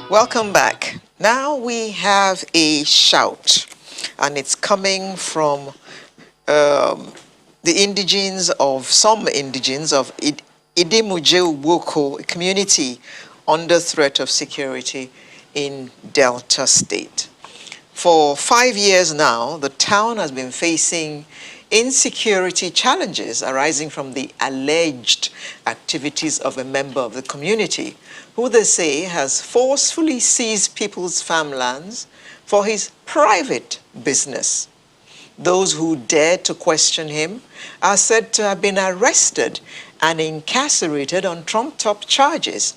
Welcome back. Now we have a shout, and it's coming from the indigenes of some indigenes of Idumje Igboko, a community under threat of security in Delta State. For 5 years now, the town has been facing insecurity challenges arising from the alleged activities of a member of the community, who they say has forcefully seized people's farmlands for his private business. Those who dared to question him are said to have been arrested and incarcerated on trumped-up charges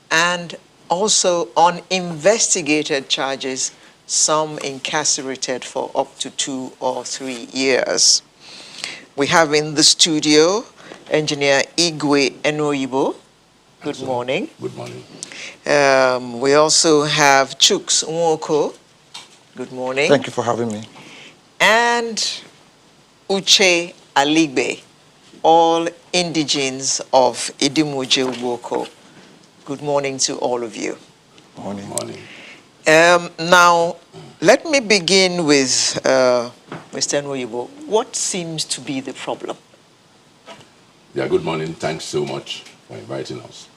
and also on investigated charges, some incarcerated for up to 2 or 3 years. We have in the studio Engineer Igwe Nwoko. Good morning. Good morning. We also have Chuks Nwoko. Good morning. Thank you for having me. And Uche Aligbe, all indigenes of Idumje Igboko. Good morning to all of you. Morning. Morning. Now, let me begin with Mr. Nwoko. What seems to be the problem? Yeah, good morning. Thanks so much for inviting us.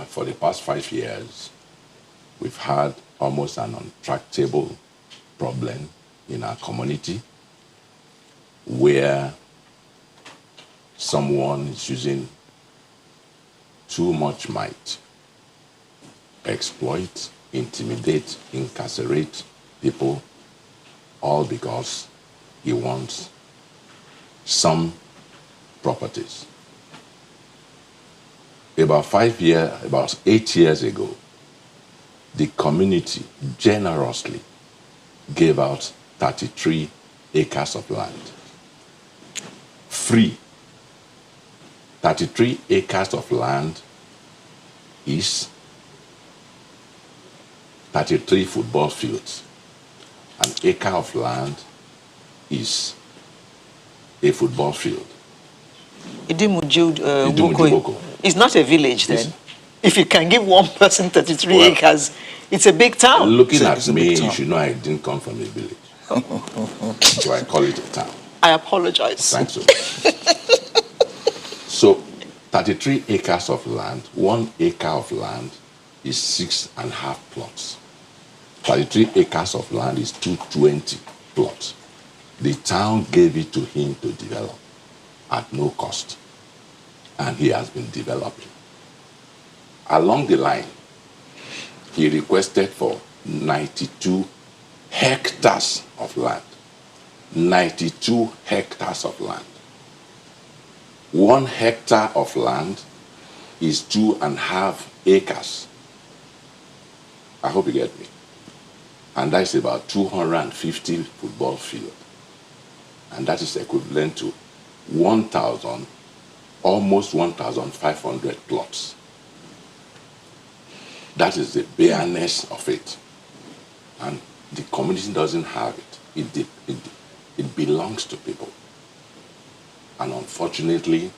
For the past 5 years, we've had almost an untractable problem in our community where someone is using too much might, exploit, intimidate, incarcerate people, all because he wants some properties. About 8 years ago, the community generously gave out 33 acres of land. Free. 33 acres of land is 33 football fields. An acre of land is a football field. Idumje Idumje Igboko. It's not a village then. Yes. If you can give one person 33 acres, it's a big town. Looking at It's a me, big town. you should know I didn't come from a village. So I call it a town. I apologize. Thanks so much. So 33 acres of land, 1 acre of land is 6.5 plots. 33 acres of land is 220 plots. The town gave it to him to develop at no cost. And he has been developing. Along the line, he requested for 92 hectares of land. 92 hectares of land. 1 hectare of land is 2.5 acres. I hope you get me. And that's about 250 football field. And that is equivalent to almost 1,500 plots. That is the bareness of it. And the community doesn't have it. It belongs to people. And unfortunately,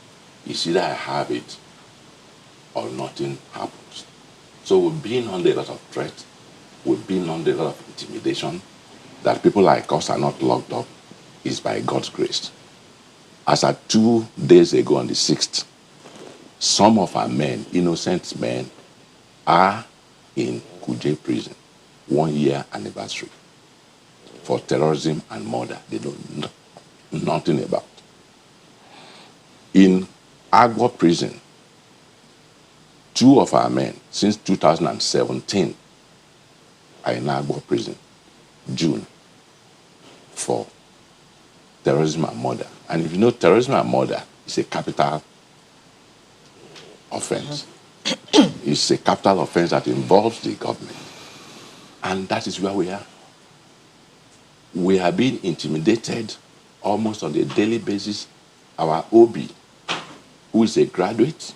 it's either I have it or nothing happens. So we've been under a lot of threat. We've been under a lot of intimidation. That people like us are not locked up is by God's grace. As at 2 days ago on the 6th, some of our men, innocent men, are in Kuje prison, 1 year anniversary for terrorism and murder they don't know nothing about. In Agua prison, 2 of our men since 2017 are in Agua prison, June, for terrorism and murder. And if you know, terrorism and murder is a capital offense. It's a capital offense that involves the government. And that is where we are. We are being intimidated almost on a daily basis. Our OB, who is a graduate,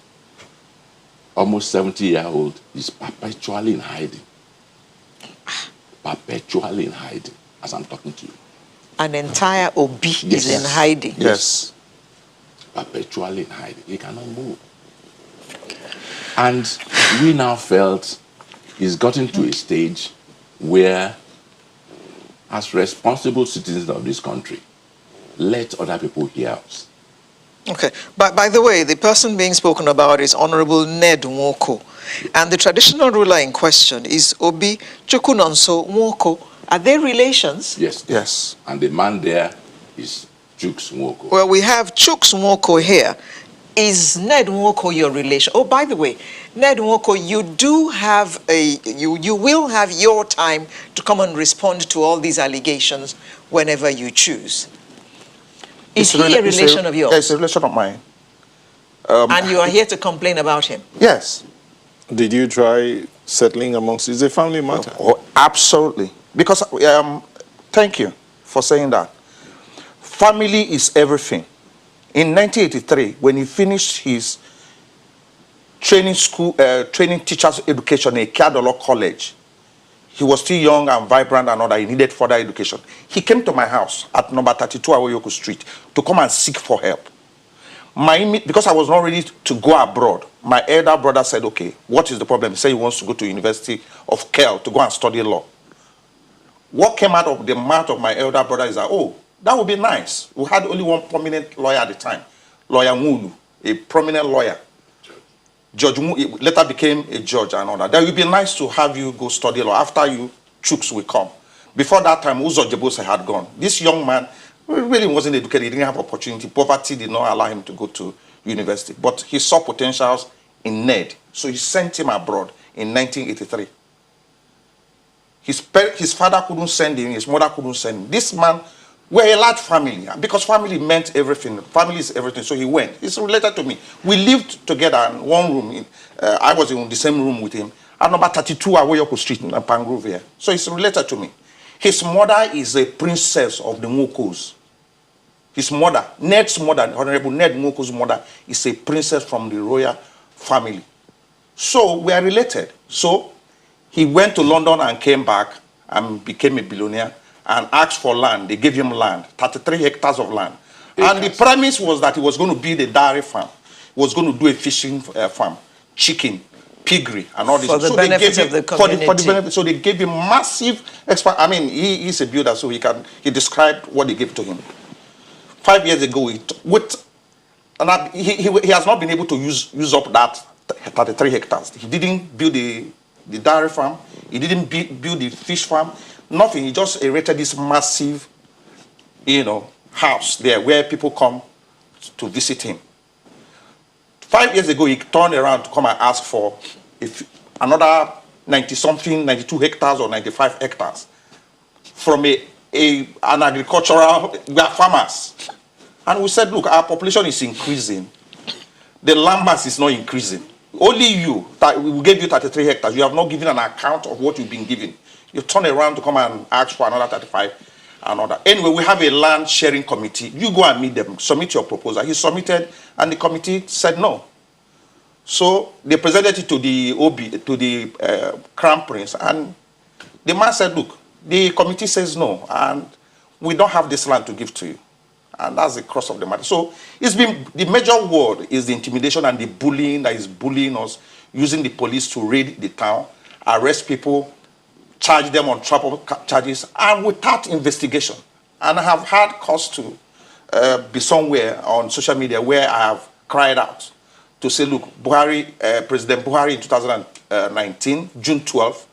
almost 70-year-old, is perpetually in hiding. Perpetually in hiding, as I'm talking to you. An entire OB is in hiding. Yes. Perpetually in hiding. He cannot move. And we now felt it's gotten to a stage where, as responsible citizens of this country, let other people hear us. Okay, but by the way, the person being spoken about is Honorable Ned Nwoko, and the traditional ruler in question is Obi Chukunonso Nwoko. Are they relations? Yes. Yes. And the man there is Jukes Nwoko. Well, we have Chuks Nwoko here. Is Ned Nwoko your relation? Oh, by the way, Ned Nwoko, you do have you will have your time to come and respond to all these allegations whenever you choose. Is he a relation of yours? Yes, a relation of mine. And you are here to complain about him? Yes. Did you try settling amongst? It's a family matter. Oh, absolutely. Because, thank you for saying that. Family is everything. In 1983, when he finished his training teachers education at Kiadolo College, he was still young and vibrant and all that. He needed further education. He came to my house at number 32 Awoyoko Street to come and seek for help. Because I was not ready to go abroad, my elder brother said, okay, what is the problem? He said he wants to go to University of Kel to go and study law. What came out of the mouth of my elder brother is that, oh, that would be nice. We had only one prominent lawyer at the time, Lawyer Nwulu, a prominent lawyer. Judge Nwulu later became a judge and all that. That would be nice to have you go study law. After you, Chuks will come. Before that time, Uzo Jebose had gone. This young man really wasn't educated. He didn't have opportunity. Poverty did not allow him to go to university. But he saw potentials in Ned. So he sent him abroad in 1983. His father couldn't send him. His mother couldn't send him. This man, we're a large family. Because family meant everything. Family is everything. So he went. He's related to me. We lived together in one room. I was in the same room with him. At number 32 Awoyoko Street in Pangrove here. So he's related to me. His mother is a princess of the Nwokos. His mother, Ned's mother, Honorable Ned Nwoko's mother, is a princess from the royal family. So we are related. So he went to London and came back and became a billionaire and asked for land. They gave him land, 33 hectares of land. And the premise was that he was going to build a dairy farm. He was going to do a fishing farm, chicken, piggery, and all this. For the benefit of the community. For the benefit. So they gave him massive I mean, he's a builder, so he described what they gave to him. 5 years ago, he has not been able to use up that 33 hectares. He didn't build the dairy farm. He didn't build the fish farm. Nothing. He just erected this massive, house there where people come to visit him. 5 years ago, he turned around to come and ask for another 90-something, 92 hectares or 95 hectares from an agricultural, we are farmers. And we said, look, our population is increasing. The land mass is not increasing. Only you, we gave you 33 hectares. You have not given an account of what you've been given. You turn around to come and ask for another 35. Anyway, we have a land sharing committee. You go and meet them, submit your proposal. He submitted, and the committee said no. So they presented it to the Crown Prince, and the man said, look, the committee says no, and we don't have this land to give to you. And that's the cross of the matter. So it's been, the major word is the intimidation and the bullying that is bullying us, using the police to raid the town, arrest people, charge them on travel charges, and without investigation. And I have had cause to be somewhere on social media where I have cried out to say, look, President Buhari in 2019, June 12th,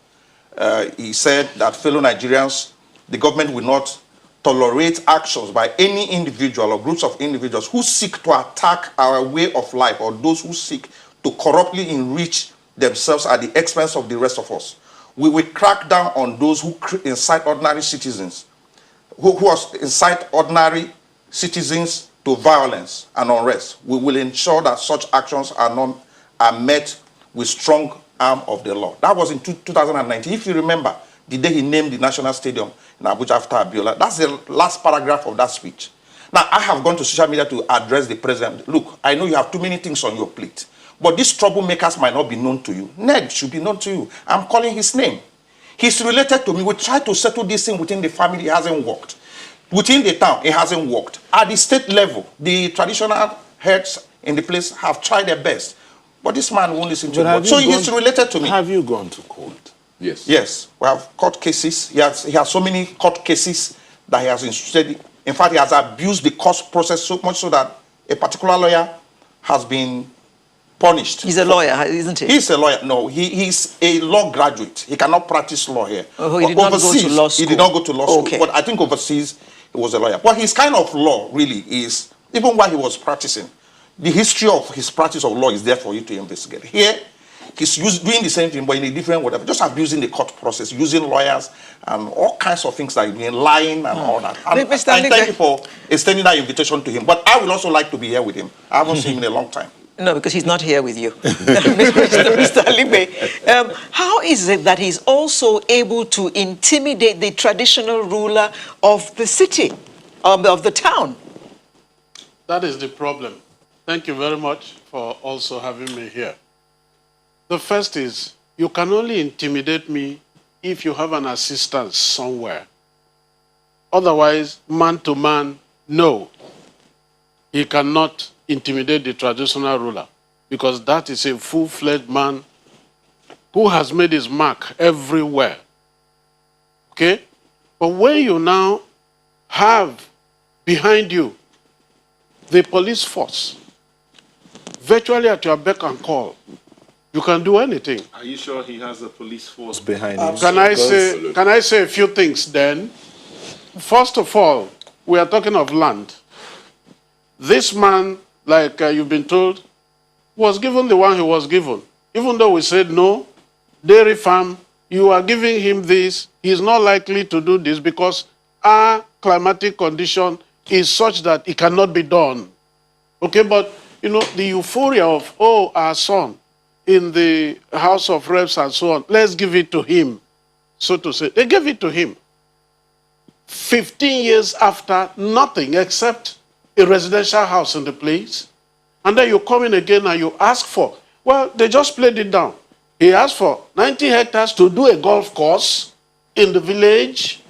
he said that fellow Nigerians, the government will not tolerate actions by any individual or groups of individuals who seek to attack our way of life, or those who seek to corruptly enrich themselves at the expense of the rest of us. We will crack down on those who incite ordinary citizens, who incite ordinary citizens to violence and unrest. We will ensure that such actions are met with strong arm of the law. That was in 2019. If you remember, the day he named the National Stadium in Abuja after Abiola, that's the last paragraph of that speech. Now, I have gone to social media to address the president. Look, I know you have too many things on your plate, but these troublemakers might not be known to you. Ned should be known to you. I'm calling his name. He's related to me. We tried to settle this thing within the family. It hasn't worked. Within the town, it hasn't worked. At the state level, the traditional heads in the place have tried their best. But this man won't listen to me. So he's related to me. Have you gone to court? Yes. Yes, we have court cases. He has so many court cases that he has instituted. In fact, he has abused the court process so much so that a particular lawyer has been punished. He's a lawyer, isn't he? He's a lawyer. No, he's a law graduate. He cannot practice law here. Oh, he did not go to law school. He did not go to law school. Okay. But I think overseas, he was a lawyer. But his kind of law really is, even while he was practicing, the history of his practice of law is there for you to investigate. Here, he's doing the same thing, but in a different whatever, just abusing the court process, using lawyers and all kinds of things like doing lying and all that. And thank you for extending that invitation to him. But I would also like to be here with him. I haven't seen him in a long time. No, because he's not here with you. Mr. Libe, how is it that he's also able to intimidate the traditional ruler of the city, of the town? That is the problem. Thank you very much for also having me here. The first is, you can only intimidate me if you have an assistant somewhere. Otherwise, man to man, no. He cannot intimidate the traditional ruler because that is a full-fledged man who has made his mark everywhere. Okay? But when you now have behind you the police force, virtually at your beck and call, you can do anything. Are you sure he has a police force behind him? Can I say a few things then? First of all, we are talking of land. This man, like you've been told, was given the one he was given. Even though we said no, dairy farm, you are giving him this, he's not likely to do this because our climatic condition is such that it cannot be done. Okay, but you know, the euphoria of, oh, our son in the House of Reps and so on, let's give it to him, so to say. They gave it to him. 15 years after, nothing except a residential house in the place. And then you come in again and you ask for, well, they just played it down. He asked for 90 hectares to do a golf course in the village.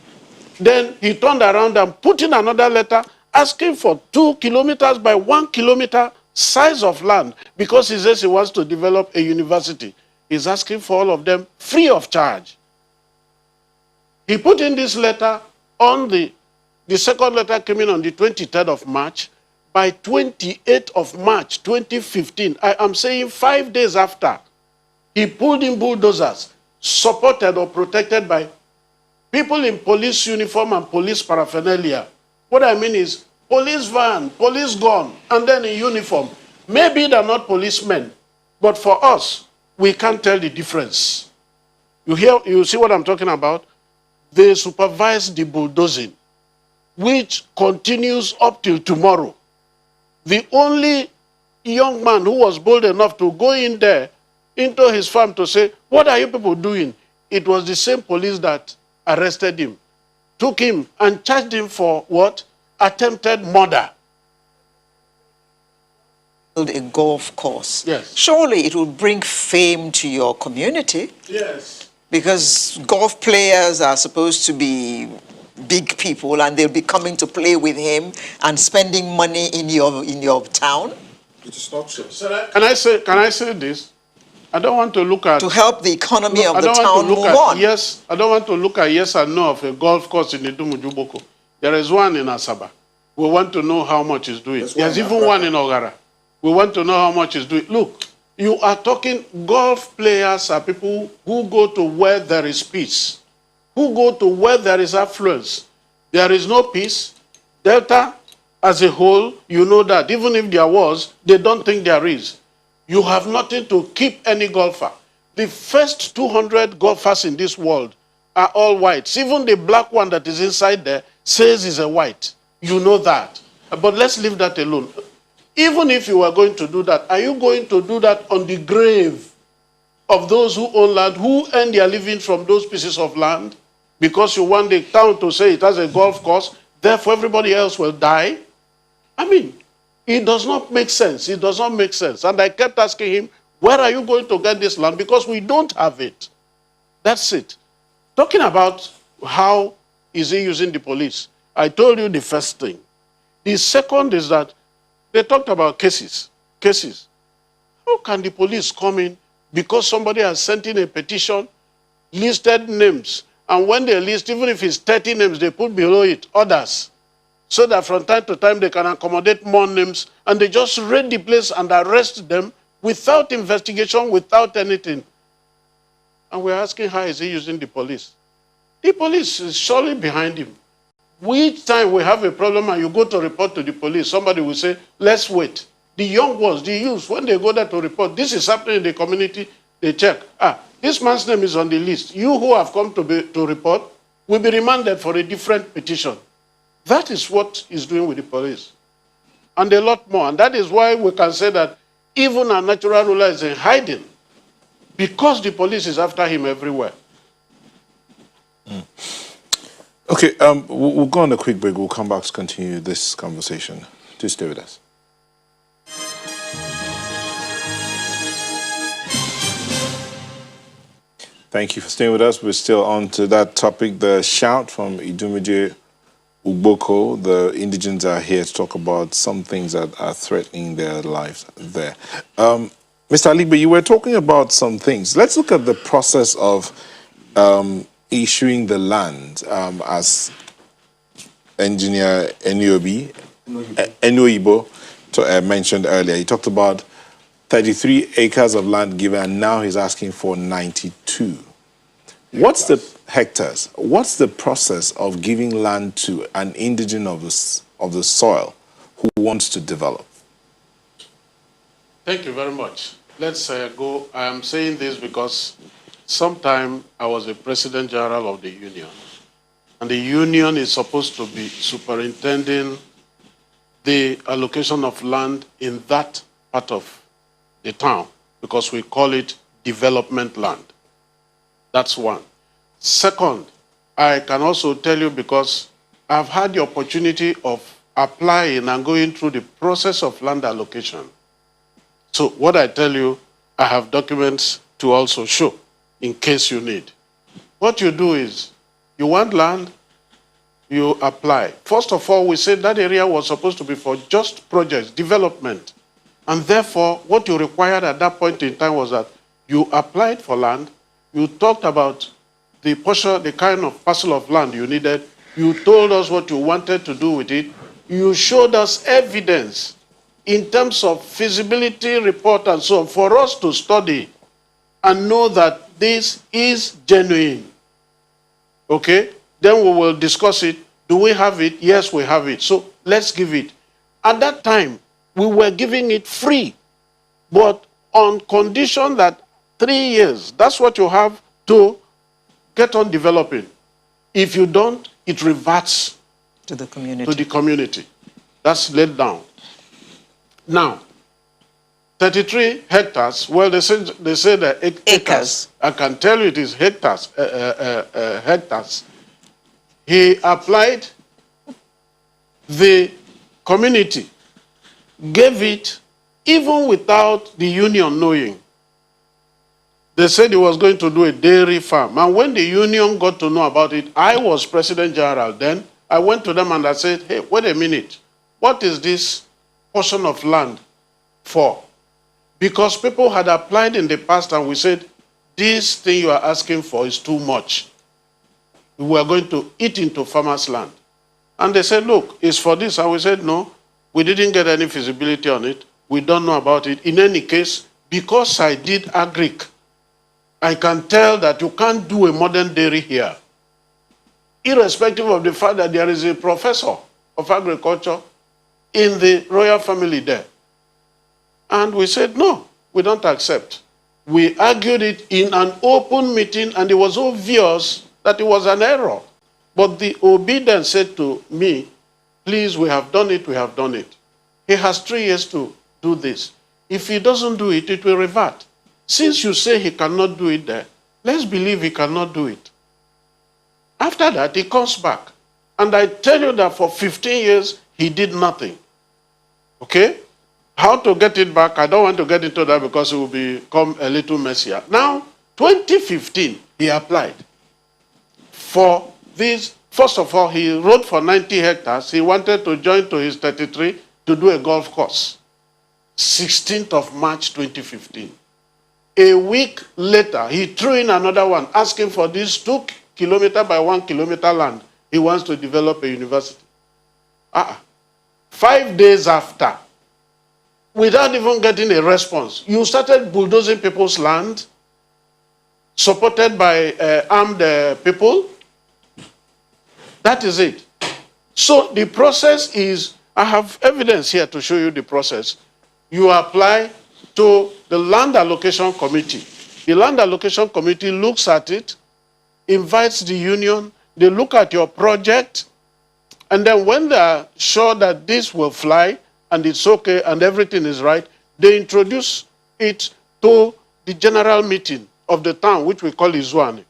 Then he turned around and put in another letter asking for 2 kilometers by 1 kilometer size of land because he says he wants to develop a university. He's asking for all of them free of charge. He put in this letter on the second letter came in on the 23rd of March. By 28th of March 2015, I am saying 5 days after, he pulled in bulldozers supported or protected by people in police uniform and police paraphernalia. What I mean is police van, police gun, and then in uniform. Maybe they're not policemen, but for us, we can't tell the difference. You see what I'm talking about? They supervise the bulldozing, which continues up till tomorrow. The only young man who was bold enough to go in there into his farm to say, what are you people doing? It was the same police that arrested him, took him and charged him for what? Attempted murder. A golf course. Yes. Surely it will bring fame to your community. Yes. Because golf players are supposed to be big people and they'll be coming to play with him and spending money in your town. It is not so. Can I say this? I don't want to look at To help the economy of I the don't town want to look move at on. yes. I don't want to look at yes and no of a golf course in Idumje Igboko. There is one in Asaba. We want to know how much it's doing. There's even one in Ogara. We want to know how much it's doing. Look, you are talking golf players are people who go to where there is peace, who go to where there is affluence. There is no peace. Delta, as a whole, you know that. Even if there was, they don't think there is. You have nothing to keep any golfer. The first 200 golfers in this world are all whites. Even the black one that is inside there says he's a white. You know that. But let's leave that alone. Even if you are going to do that, are you going to do that on the grave of those who own land, who earn their living from those pieces of land? Because you want the town to say it has a golf course, therefore everybody else will die? I mean, it does not make sense. It does not make sense. And I kept asking him, where are you going to get this land? Because we don't have it. That's it. Talking about how is he using the police, I told you the first thing. The second is that they talked about cases. Cases. How can the police come in because somebody has sent in a petition listed names. And when they list, even if it's 30 names, they put below it others. So that from time to time they can accommodate more names, and they just raid the place and arrest them without investigation, without anything. And we're asking, how is he using the police? The police is surely behind him. Each time we have a problem and you go to report to the police, somebody will say, let's wait. The young ones, the youth, when they go there to report, this is happening in the community, they check. This man's name is on the list. You who have come to report will be remanded for a different petition. That is what he's doing with the police. And a lot more. And that is why we can say that even our natural ruler is in hiding, because the police is after him everywhere. Okay, we'll go on a quick break. We'll come back to continue this conversation. Do stay with us. Thank you for staying with us. We're still on to that topic, the shout from Idumje Igboko. The indigents are here to talk about some things that are threatening their lives there. Mr. Aligbe, you were talking about some things. Let's look at the process of issuing the land, as Engineer Enoyibo mentioned earlier. He talked about 33 acres of land given, and now he's asking for 92. What's the hectares? What's the process of giving land to an indigent of the soil who wants to develop? Thank you very much. Let's go. I am saying this because sometime I was a President General of the Union, and the Union is supposed to be superintending the allocation of land in that part of the town, because we call it development land. That's one. Second, I can also tell you, because I've had the opportunity of applying and going through the process of land allocation. So what I tell you, I have documents to also show in case you need. What you do is, you want land, you apply. First of all, we said that area was supposed to be for just projects, development. And therefore, what you required at that point in time was that you applied for land, you talked about the portion, the kind of parcel of land you needed, you told us what you wanted to do with it, you showed us evidence in terms of feasibility report and so on, for us to study and know that this is genuine. Okay? Then we will discuss it. Do we have it? Yes, we have it. So let's give it. At that time, we were giving it free, but on condition that 3 years, that's what you have to get on developing. If you don't, it reverts To the community. That's laid down. Now, 33 hectares, well, they say that acres. I can tell you it is hectares. Hectares. He applied, the community gave it even without the union knowing. They said he was going to do a dairy farm. And when the union got to know about it, I was President General then. I went to them and I said, hey, wait a minute. What is this portion of land for? Because people had applied in the past and we said, this thing you are asking for is too much. We are going to eat into farmers' land. And they said, look, it's for this. And we said, no, we didn't get any feasibility on it. We don't know about it. In any case, because I did agric, I can tell that you can't do a modern dairy here, irrespective of the fact that there is a professor of agriculture in the royal family there. And we said, no, we don't accept. We argued it in an open meeting, and it was obvious that it was an error. But the Obi then said to me, please, we have done it, we have done it. He has 3 years to do this. If he doesn't do it, it will revert. Since you say he cannot do it there, let's believe he cannot do it. After that, he comes back. And I tell you that for 15 years, he did nothing. Okay? How to get it back, I don't want to get into that because it will become a little messier. Now, 2015, he applied for this. First of all, he wrote for 90 hectares. He wanted to join to his 33 to do a golf course. 16th of March 2015. A week later, he threw in another one, asking for this 2 kilometer by 1 kilometer land. He wants to develop a university. 5 days after, without even getting a response, you started bulldozing people's land, supported by armed people. That is it. So the process is, I have evidence here to show you the process. You apply to the Land Allocation Committee. The Land Allocation Committee looks at it, invites the union, they look at your project, and then when they are sure that this will fly and it's okay and everything is right, they introduce it to the general meeting of the town, which we call Izwani.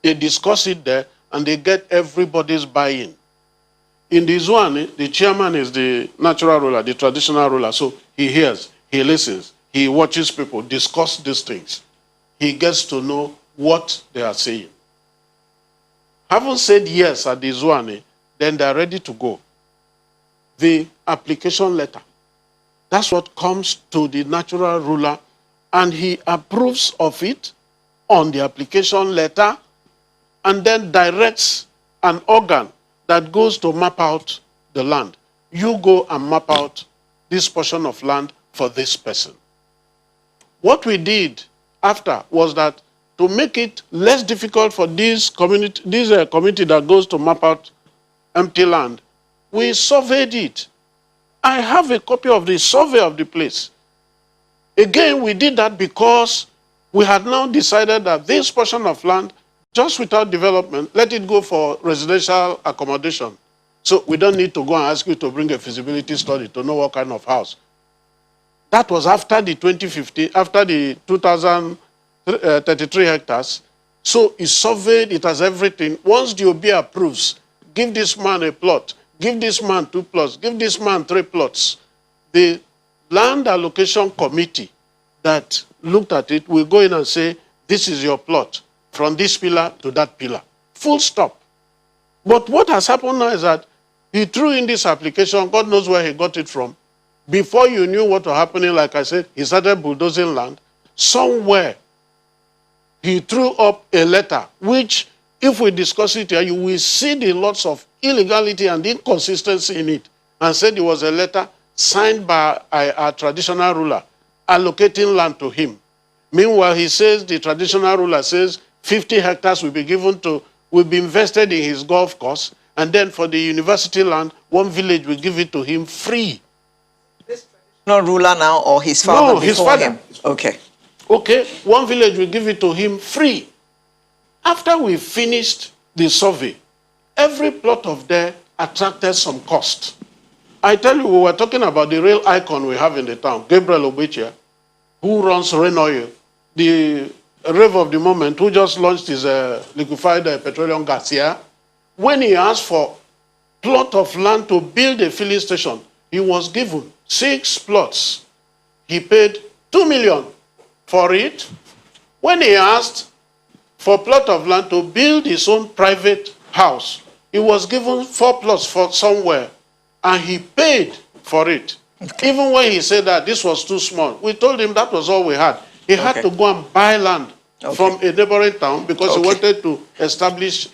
They discuss it there and they get everybody's buy-in. In the Izwani, the chairman is the natural ruler, the traditional ruler. So he hears, he listens, he watches people discuss these things. He gets to know what they are saying. Having said yes at the Izwani, then they're ready to go. The application letter, that's what comes to the natural ruler, and he approves of it on the application letter, and then directs an organ that goes to map out the land. You go and map out this portion of land for this person. What we did after was that to make it less difficult for this community that goes to map out empty land, we surveyed it. I have a copy of the survey of the place. Again, we did that because we had now decided that this portion of land, just without development, let it go for residential accommodation. So we don't need to go and ask you to bring a feasibility study to know what kind of house. That was after the 2015, after the 2033 hectares. So it's surveyed, it has everything. Once the OB approves, give this man a plot, give this man 2 plots, give this man 3 plots. The Land Allocation Committee that looked at it will go in and say, this is your plot, from this pillar to that pillar. Full stop. But what has happened now is that he threw in this application, God knows where he got it from. Before you knew what was happening, like I said, he started bulldozing land. Somewhere, he threw up a letter, which, if we discuss it here, you will see the lots of illegality and inconsistency in it, and said it was a letter signed by a traditional ruler allocating land to him. Meanwhile, he says, the traditional ruler says 50 hectares will be invested in his golf course, and then for the university land, 1 village will give it to him free. No ruler now, or his father? No, his father. Him? Okay. Okay, 1 village will give it to him free. After we finished the survey, every plot of there attracted some cost. I tell you, we were talking about the real icon we have in the town, Gabriel Obichia, who runs Rain Oil, the rave of the moment, who just launched his liquefied petroleum gas here. When he asked for plot of land to build a filling station, he was given 6 plots. He paid 2 million for it. When he asked for plot of land to build his own private house, he was given 4 plots for somewhere, and he paid for it. Okay. Even when he said that this was too small, we told him that was all we had. He had to go and buy land from a neighboring town because he wanted to establish.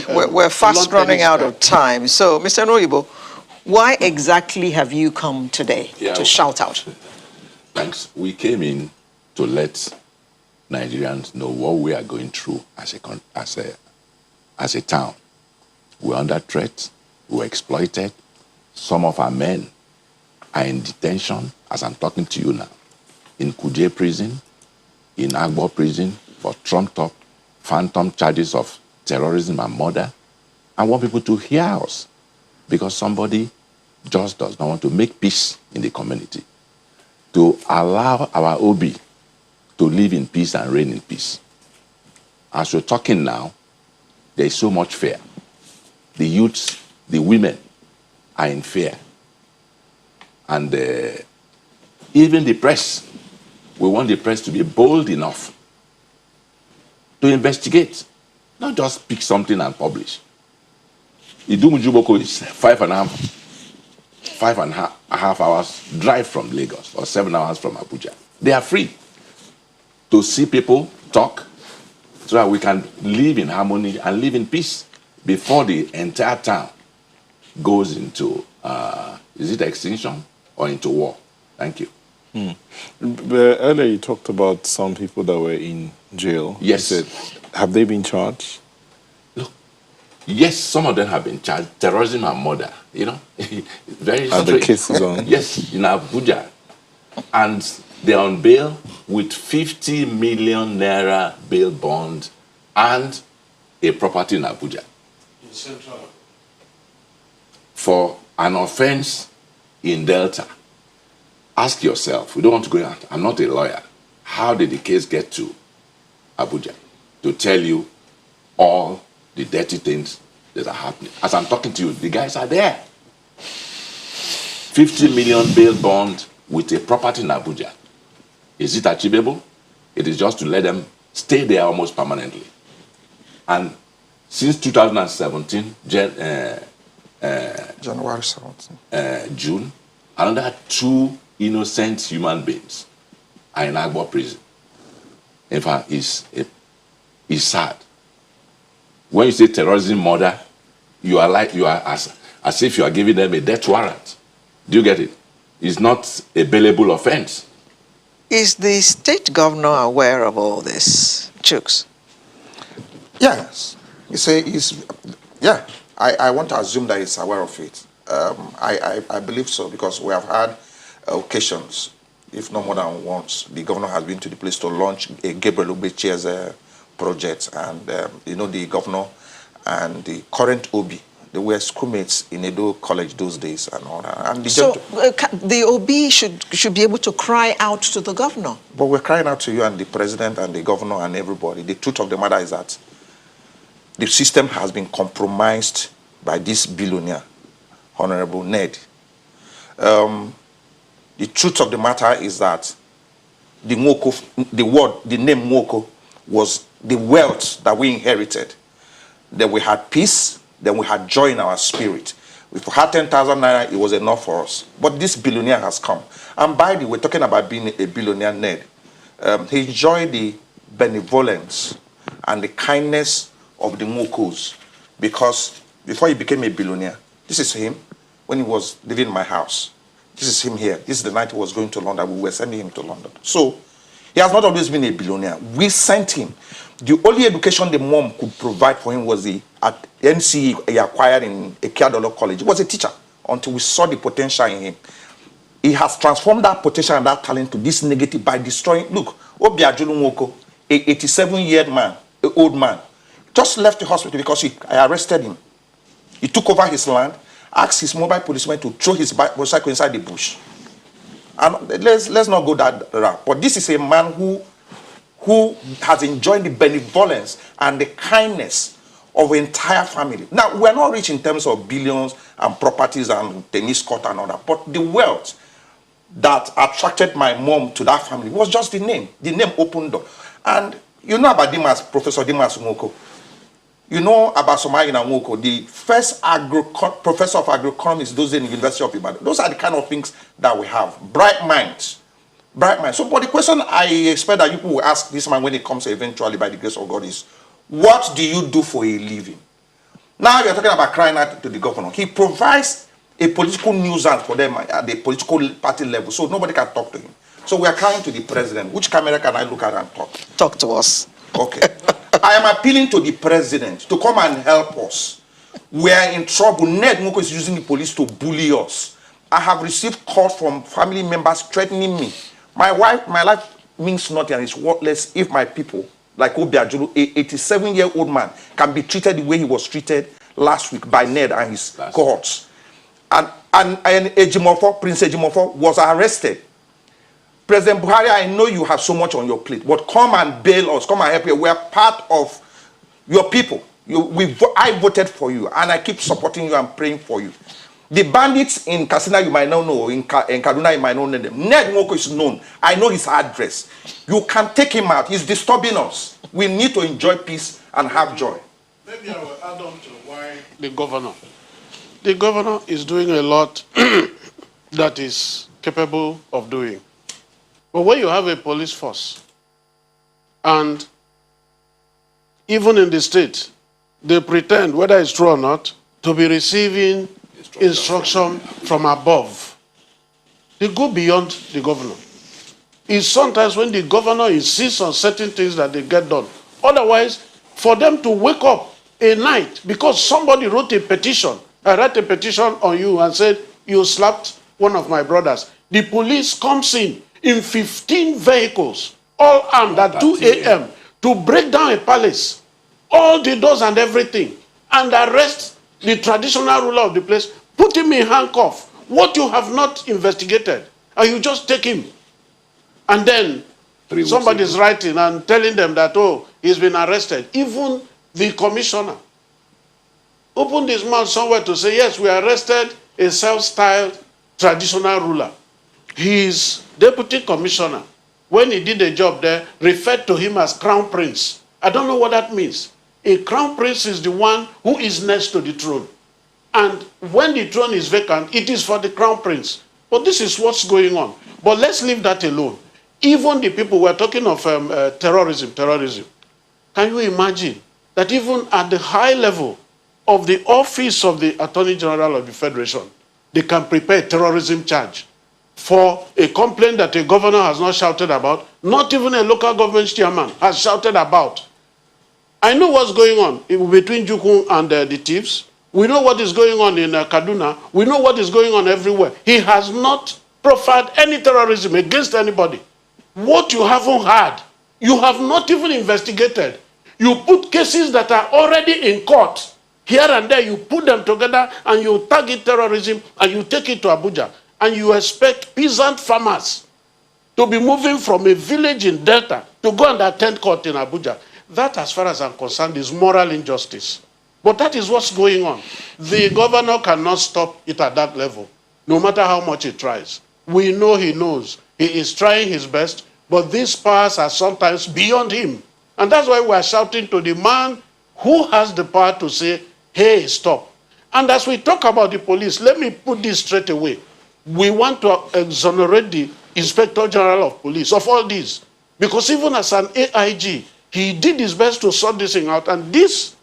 We're fast running out of time. So, Mr. Nwoko, why exactly have you come today to shout out? Thanks. We came in to let Nigerians know what we are going through as a town. We're under threat. We're exploited. Some of our men are in detention, as I'm talking to you now, in Kuje prison, in Agbo prison, for trumped-up, phantom charges of terrorism and murder. I want people to hear us, because somebody just does not want to make peace in the community, to allow our OB to live in peace and reign in peace. As we're talking now, there is so much fear. The youths, the women are in fear. And even the press, we want the press to be bold enough to investigate, not just pick something and publish. Idumje Igboko is 5.5 hours drive from Lagos, or 7 hours from Abuja. They are free. to see people talk so that we can live in harmony and live in peace before the entire town goes into, is it extinction or into war? Thank you. But earlier you talked about some people that were in jail. Yes. You said, have they been charged? Look, yes, some of them have been charged. Terrorism and murder, you know. Very Are the cases on? Yes, in Abuja. And they're on bail with 50 million naira bail bond and a property in Abuja. In Central. For an offense in Delta. Ask yourself, we don't want to go out. I'm not a lawyer. How did the case get to Abuja? To tell you all the dirty things that are happening. As I'm talking to you, the guys are there. 50 million bail bond with a property in Abuja. Is it achievable? It is just to let them stay there almost permanently. And since 2017, January 17, June, another 2 innocent human beings are in Agbo prison. In fact, it's sad. When you say terrorism, murder, you are as if you are giving them a death warrant. Do you get it? It's not a bailable offense. Is the state governor aware of all this, Chooks? Yes. You say yeah. I want to assume that he's aware of it. I believe so, because we have had occasions, if not more than once, the governor has been to the place to launch a Gabriel Obeche's project, and the governor and the current OB, they were schoolmates in Edo College those days and all that. And the OB should be able to cry out to the governor. But we're crying out to you and the president and the governor and everybody. The truth of the matter is that the system has been compromised by this billionaire, Honorable Ned. The truth of the matter is that the name Nwoko was the wealth that we inherited. Then we had peace, then we had joy in our spirit. If we had 10,000 naira, it was enough for us. But this billionaire has come. And by the way, talking about being a billionaire, Ned, he enjoyed the benevolence and the kindness of the Nwokos, because before he became a billionaire, this is him when he was living in my house. This is him here. This is the night he was going to London. We were sending him to London. So he has not always been a billionaire. We sent him. The only education the mom could provide for him was at NCE he acquired in Ekiadolo College. He was a teacher until we saw the potential in him. He has transformed that potential and that talent to this negative by destroying. Look, Obiajulu Nwoko, a 87-year man, an old man, just left the hospital because I arrested him. He took over his land, asked his mobile policeman to throw his motorcycle inside the bush. And let's not go that route. But this is a man who has enjoyed the benevolence and the kindness of an entire family. Now, we're not rich in terms of billions and properties and tennis court and all that, but the wealth that attracted my mom to that family was just the name. The name opened door. And you know about Professor Dimas Nwoko. You know about Somayina Nwoko, the first professor of agroeconomics those days in the University of Ibadan. Those are the kind of things that we have. Bright minds. Bright minds. So, but the question I expect that people will ask this man when it comes eventually by the grace of God is, what do you do for a living? Now we are talking about crying out to the governor. He provides a political nuisance for them at the political party level, so nobody can talk to him. So we are crying to the president. Which camera can I look at and talk? Talk to us. Okay. I am appealing to the president to come and help us. We are in trouble. Ned Nwoko is using the police to bully us. I have received calls from family members threatening me. My life means nothing and is worthless if my people, like Obiajulu, a 87-year-old man, can be treated the way he was treated last week by Ned and his cohorts. And Ejimofo, Prince Ejimofo, was arrested. President Buhari, I know you have so much on your plate, but come and bail us, come and help you. We are part of your people. I voted for you, and I keep supporting you and praying for you. The bandits in Katsina, you might not know, in Kaduna, you might not know them. Ned Nwoko is known. I know his address. You can take him out. He's disturbing us. We need to enjoy peace and have joy. Maybe I will add on to why the governor is doing a lot that is capable of doing. But when you have a police force And even in the state, they pretend, whether it's true or not, to be receiving instruction from above. They go beyond the governor. It's sometimes when the governor insists on certain things that they get done. Otherwise, for them to wake up a night because somebody wrote a petition, I wrote a petition on you and said, you slapped one of my brothers. The police comes in 15 vehicles, all armed at 2 a.m. to break down a palace, all the doors and everything, and arrest the traditional ruler of the place, put him in handcuff. What you have not investigated, and you just take him. And then somebody's writing and telling them that, oh, he's been arrested. Even the commissioner opened his mouth somewhere to say, yes, we arrested a self-styled traditional ruler. His deputy commissioner, when he did a job there, referred to him as crown prince. I don't know what that means. A crown prince is the one who is next to the throne. And when the throne is vacant, it is for the crown prince. But this is what's going on. But let's leave that alone. Even the people, we're talking of terrorism. Can you imagine that even at the high level of the office of the Attorney General of the Federation, they can prepare a terrorism charge for a complaint that a governor has not shouted about, not even a local government chairman has shouted about. I know what's going on between Jukun and the thieves. We know what is going on in Kaduna. We know what is going on everywhere. He has not profiled any terrorism against anybody. What you haven't had, you have not even investigated. You put cases that are already in court. Here and there, you put them together and you target terrorism and you take it to Abuja. And you expect peasant farmers to be moving from a village in Delta to go and attend court in Abuja. That, as far as I'm concerned, is moral injustice. But that is what's going on. The governor cannot stop it at that level, no matter how much he tries. We know he knows. He is trying his best, but these powers are sometimes beyond him. And that's why we are shouting to the man who has the power to say, hey, stop. And as we talk about the police, let me put this straight away. We want to exonerate the Inspector General of Police of all this. Because even as an AIG, he did his best to sort this thing out. And this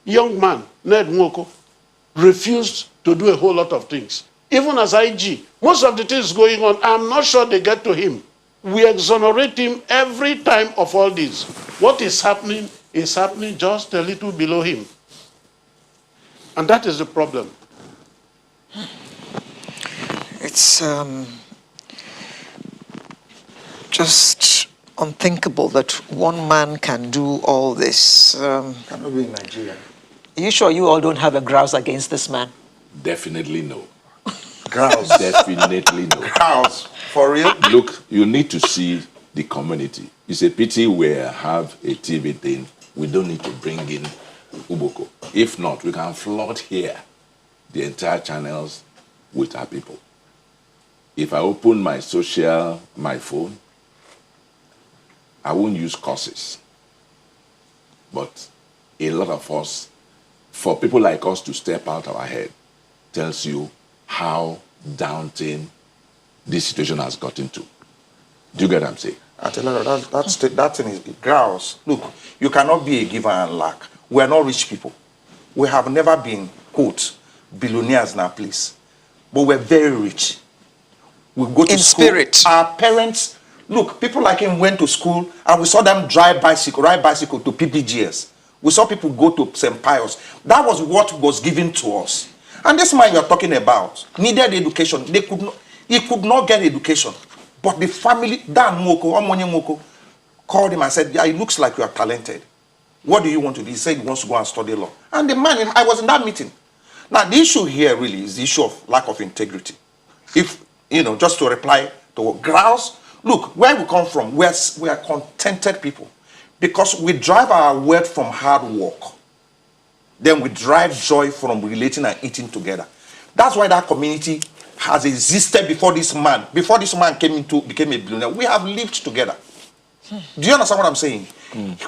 young man, Ned Nwoko, refused to do a whole lot of things. Even as IG, most of the things going on, I'm not sure they get to him. We exonerate him every time of all this. What is happening just a little below him. And that is the problem. It's just unthinkable that one man can do all this. Cannot be in Nigeria. Are you sure you all don't have a grouse against this man? Definitely no. Grouse. Definitely no. Grouse. For real? Look, you need to see the community. It's a pity we have a TV thing. We don't need to bring in Igboko. If not, we can flood here the entire channels with our people. If I open my phone, I won't use curses. But a lot of us, for people like us to step out our head, tells you how daunting this situation has gotten to. Do you get what I'm saying? I tell you, that thing is grouse. Look, you cannot be a giver and lack. We are not rich people. We have never been, quote, billionaires in our place. But we're very rich. We go to in school. Spirit. Our parents, look, people like him went to school and we saw them ride bicycle to PPGS. We saw people go to St. Pius. That was what was given to us. And this man you're talking about needed education. He could not get education. But the family, Dan Nwoko, Omonye Nwoko, called him and said, yeah, it looks like you are talented. What do you want to do? He said he wants to go and study law. And the man, I was in that meeting. Now, the issue here really is the issue of lack of integrity. If, just to reply to grouse, look, where we come from, we are contented people. Because we drive our wealth from hard work. Then we drive joy from relating and eating together. That's why that community has existed before this man became a billionaire. We have lived together. Do you understand what I'm saying?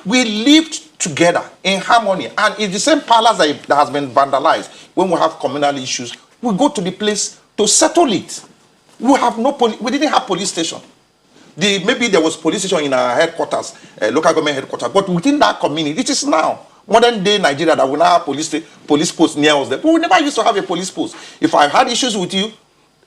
We lived together in harmony. And it's the same palace that has been vandalized. When we have communal issues, we go to the place to settle it. We didn't have police station. maybe there was police station in our headquarters, local government headquarters, but within that community, it is now modern day Nigeria that we now have police posts near us there. But we never used to have a police post. If I had issues with you,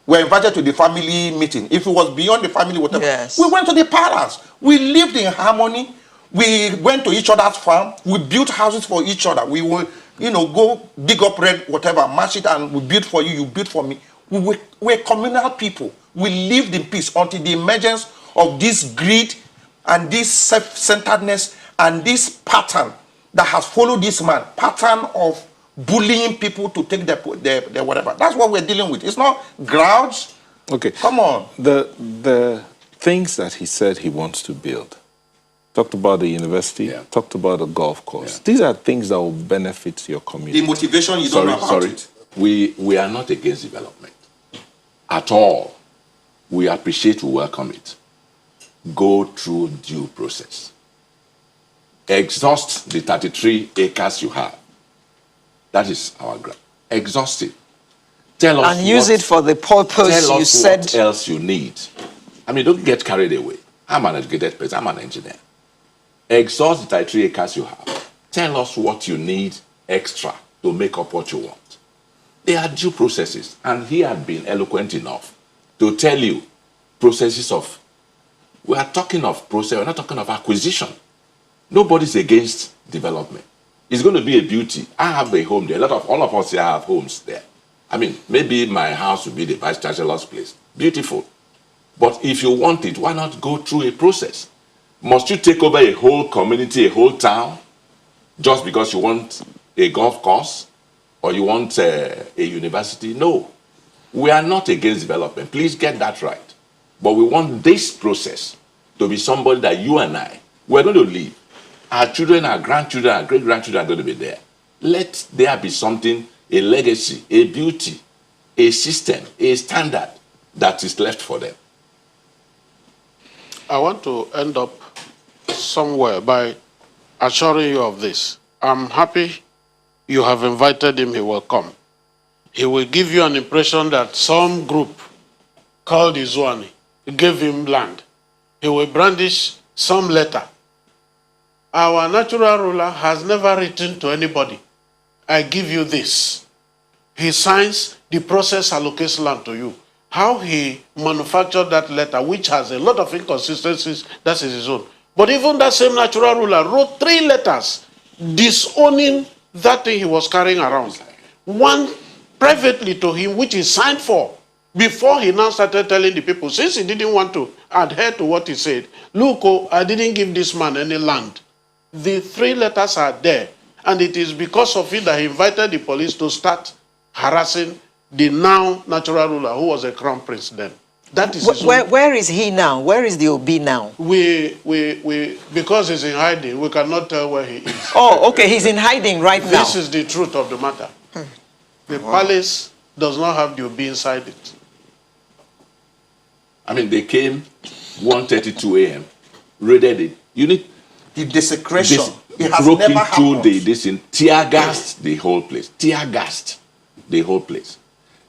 we're invited to the family meeting. If it was beyond the family, whatever, Yes. we went to the palace. We lived in harmony. We went to each other's farm. We built houses for each other. We would, go dig up red, whatever, match it, and we build for you, you build for me. We're communal people. We lived in peace until the emergence of this greed and this self-centeredness and this pattern that has followed this man, pattern of bullying people to take their whatever. That's what we're dealing with. It's not grouch. Okay. Come on. The things that he said he wants to build, talked about the university, talked about the golf course. These are things that will benefit your community. The motivation you don't know about it. We are not against development at all. We appreciate, we welcome it. Go through due process. Exhaust the 33 acres you have. That is our ground. Exhaust it. Tell us And use it for the purpose you said. What else you need. I mean, don't get carried away. I'm an educated person. I'm an engineer. Exhaust the 33 acres you have. Tell us what you need extra to make up what you want. There are due processes, and he had been eloquent enough to tell you processes of. We are talking of process. We're not talking of acquisition. Nobody's against development. It's going to be a beauty. I have a home there. All of us here have homes there. I mean, maybe my house will be the vice chancellor's place. Beautiful. But if you want it, why not go through a process? Must you take over a whole community, a whole town, just because you want a golf course or you want a university? No. We are not against development. Please get that right. But we want this process to be somebody that you and I, we're going to live. Our children, our grandchildren, our great-grandchildren are going to be there. Let there be something, a legacy, a beauty, a system, a standard that is left for them. I want to end up somewhere by assuring you of this. I'm happy you have invited him, he will come. He will give you an impression that some group called Izuani gave him land. He will brandish some letter. Our natural ruler has never written to anybody, I give you this. He signs, the process allocates land to you. How he manufactured that letter, which has a lot of inconsistencies, that is his own. But even that same natural ruler wrote 3 letters disowning that thing he was carrying around. One privately to him, which he signed for, before he now started telling the people, since he didn't want to adhere to what he said, look, oh, I didn't give this man any land. The 3 letters are there, and it is because of it that he invited the police to start harassing the now natural ruler, who was a crown prince then. That is his own. Where is he now? Where is the Obi now? Because he's in hiding, we cannot tell where he is. Oh, okay, he's in hiding right now. This is the truth of the matter. The palace does not have the Obi inside it. I mean, they came 1:32 a.m., raided it. You need the desecration. It has broke never into happened. tear gassed the whole place. Tear gassed the whole place.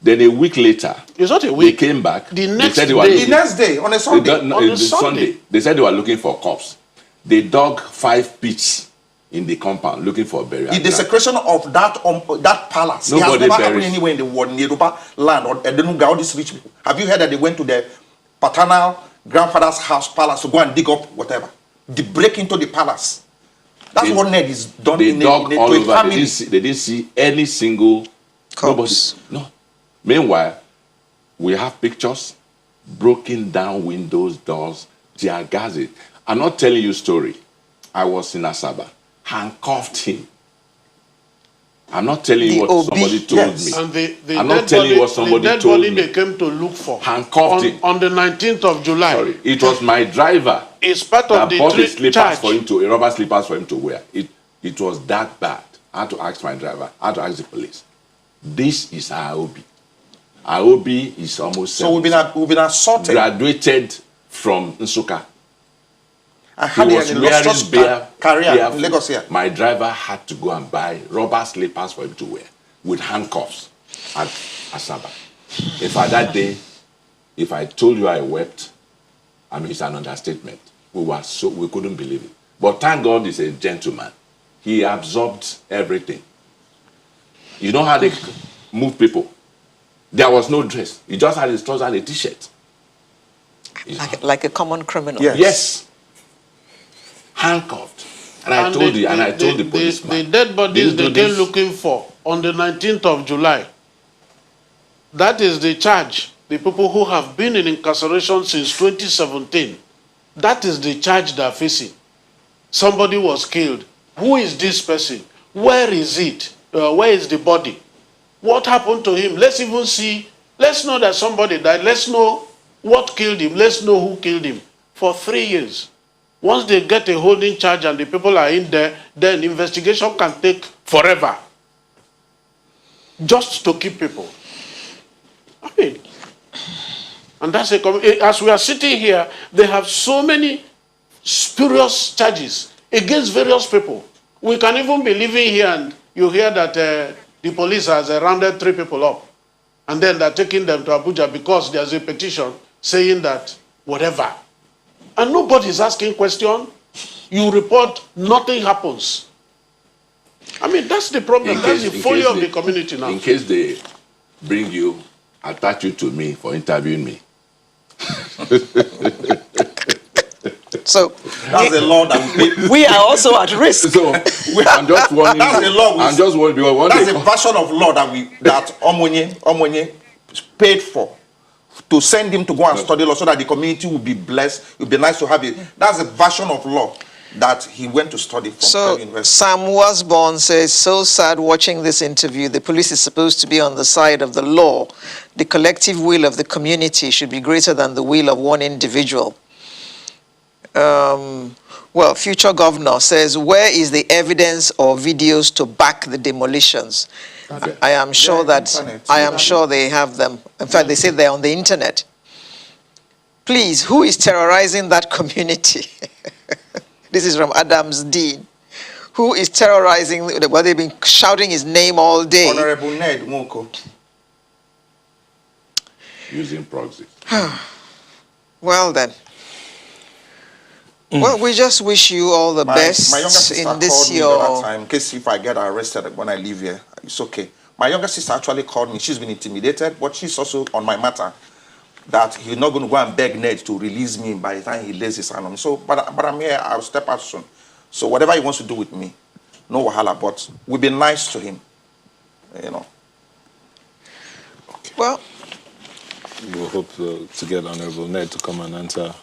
Then a week later, it's not a week. They came back. The next they said day. The next day, on a Sunday. On a Sunday. They said they were looking for corpse. They dug 5 pits in the compound looking for burial. The desecration of that palace. It has never happened anywhere in the world, in the Yoruba land, or Edenuga, all these rich people. Have you heard that they went to their paternal grandfather's house, palace, to go and dig up whatever? They break into the palace. That's what Ned is done they in dug all to a over. family. They didn't see any single Corpse. No. Meanwhile, we have pictures, broken down windows, doors, tear gassed. I'm not telling you a story. I was in Asaba, handcuffed him. I'm not telling you what somebody told me. And I'm not telling you what somebody told me. They came to look for. Handcuffed him. On the 19th of July. Sorry, it was my driver It's part of that the bought a charge. rubber slippers for him to wear. It was that bad. I had to ask my driver. I had to ask the police. This is Aobi. Aobi is almost 70. So we've been assaulted. Graduated from Nsukka. I had He was an wearing illustrious career barefoot. in Lagos here. My driver had to go and buy rubber slippers for him to wear with handcuffs at Asaba. In fact, that day, if I told you I wept, I mean, it's an understatement. We couldn't believe it. But thank God he's a gentleman. He absorbed everything. You know how they move people? There was no dress. He just had his trousers and a t-shirt. Like a common criminal. Yes. Yes. Handcuffed. And I told the policeman. The dead bodies they came looking for on the 19th of July. That is the charge. The people who have been in incarceration since 2017. That is the charge they are facing. Somebody was killed. Who is this person? Where is it? Where is the body? What happened to him? Let's even see. Let's know that somebody died. Let's know what killed him. Let's know who killed him. For 3 years. Once they get a holding charge and the people are in there, then investigation can take forever. Just to keep people. I mean, and that's as we are sitting here, they have so many spurious charges against various people. We can even be living here and you hear that the police has rounded 3 people up. And then they're taking them to Abuja because there's a petition saying that whatever. And nobody's asking question. You report, nothing happens. I mean, that's the problem. That's the folly of the community now. In case they bring you, attach you to me for interviewing me. So that's the law that we are also at risk. So I'm just warning. That's the law. I'm just warning because one that's day a version of law that Omonye paid for to send him to go and study law so that the community will be blessed. It would be nice to have it. That's a version of law that he went to study from. So Sam Wasborn says, so sad watching this interview. The police is supposed to be on the side of the law. The collective will of the community should be greater than the will of one individual. Well, future governor says, where is the evidence or videos to back the demolitions? Okay. I am sure sure they have them. In fact, they say they're on the internet. Please, who is terrorizing that community? This is from Adams Dean. Who is terrorizing? Well, they've been shouting his name all day. Honorable Ned Nwoko. Using proxy. Well then. Well, we just wish you all the best my younger sister in this called me the other time, in case if I get arrested when I leave here. It's okay. My younger sister actually called me. She's been intimidated, but she's also on my matter that he's not going to go and beg Ned to release me by the time he lays his hand on me. So, but I'm here. I'll step out soon. So whatever he wants to do with me, no wahala. But we'll be nice to him, you know. Okay. Well, we'll hope to get Honorable Ned to come and answer.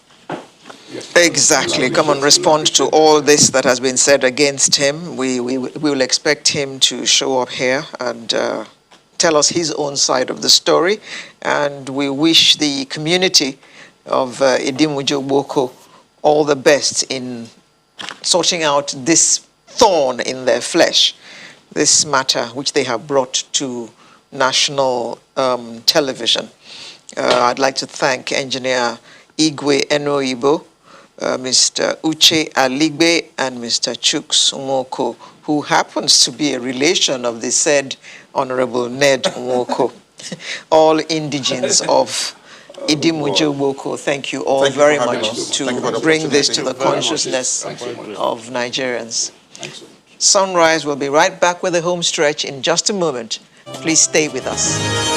Exactly. Come and respond to all this that has been said against him. We will expect him to show up here and tell us his own side of the story. And we wish the community of Idumje Igboko all the best in sorting out this thorn in their flesh, this matter which they have brought to national television. I'd like to thank Engineer Igwe Enoibo, Mr. Uche Aligbe, and Mr. Chuks Nwoko, who happens to be a relation of the said Honorable Ned Nwoko. All indigents of Idumje Igboko, thank you all very much to bring this to the consciousness of Nigerians. Sunrise will be right back with the home stretch in just a moment. Please stay with us.